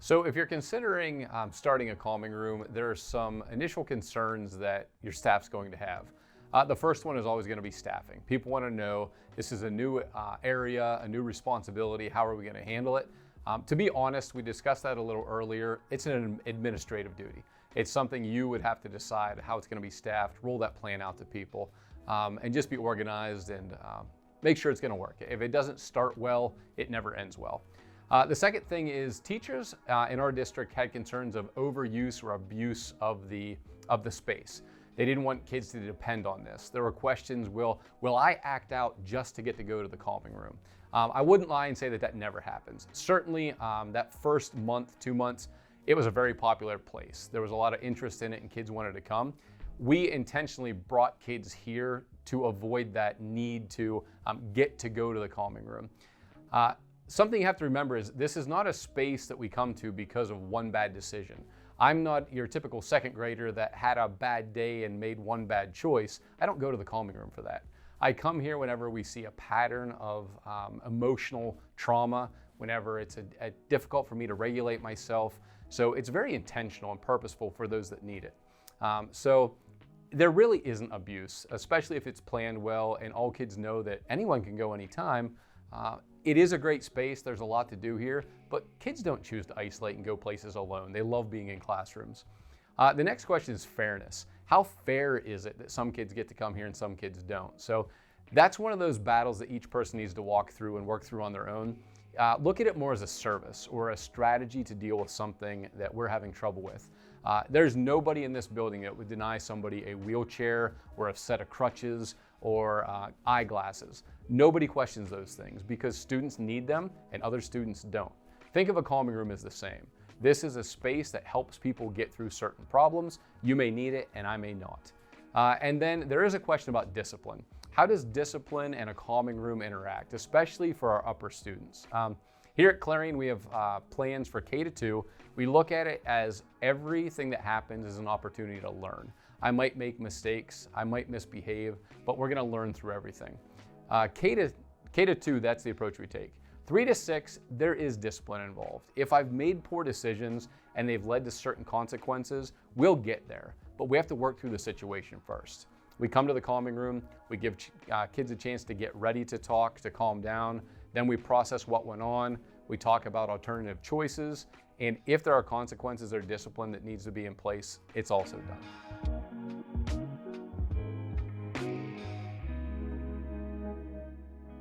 So if you're considering starting a calming room, there are some initial concerns that your staff's going to have. The first one is always going to be staffing. People want to know, this is a new area, a new responsibility. How are we going to handle it? To be honest, we discussed that a little earlier. It's an administrative duty. It's something you would have to decide how it's going to be staffed, roll that plan out to people, and just be organized and make sure it's going to work. If it doesn't start well, it never ends well. The second thing is teachers in our district had concerns of overuse or abuse of the space. They didn't want kids to depend on this. There were questions, will I act out just to get to go to the calming room? I wouldn't lie and say that never happens. Certainly that first month, 2 months, it was a very popular place. There was a lot of interest in it and kids wanted to come. We intentionally brought kids here to avoid that need to get to go to the calming room. Something you have to remember is this is not a space that we come to because of one bad decision. I'm not your typical second grader that had a bad day and made one bad choice. I don't go to the calming room for that. I come here whenever we see a pattern of emotional trauma, whenever it's difficult for me to regulate myself. So it's very intentional and purposeful for those that need it. So there really isn't abuse, especially if it's planned well and all kids know that anyone can go anytime. It is a great space. There's a lot to do here, but kids don't choose to isolate and go places alone. They love being in classrooms. The next question is fairness. How fair is it that some kids get to come here and some kids don't? So that's one of those battles that each person needs to walk through and work through on their own. Look at it more as a service or a strategy to deal with something that we're having trouble with. There's nobody in this building that would deny somebody a wheelchair or a set of crutches or eyeglasses. Nobody questions those things because students need them and other students don't. Think of a calming room as the same. This is a space that helps people get through certain problems. You may need it and I may not. And then there is a question about discipline. How does discipline and a calming room interact, especially for our upper students? Here at Clarion, we have plans for K-2. We look at it as everything that happens is an opportunity to learn. I might make mistakes, I might misbehave, but we're gonna learn through everything. K-2, that's the approach we take. 3 to 6, there is discipline involved. If I've made poor decisions and they've led to certain consequences, we'll get there, but we have to work through the situation first. We come to the calming room, we give kids a chance to get ready to talk, to calm down, then we process what went on, we talk about alternative choices, and if there are consequences or discipline that needs to be in place, it's also done.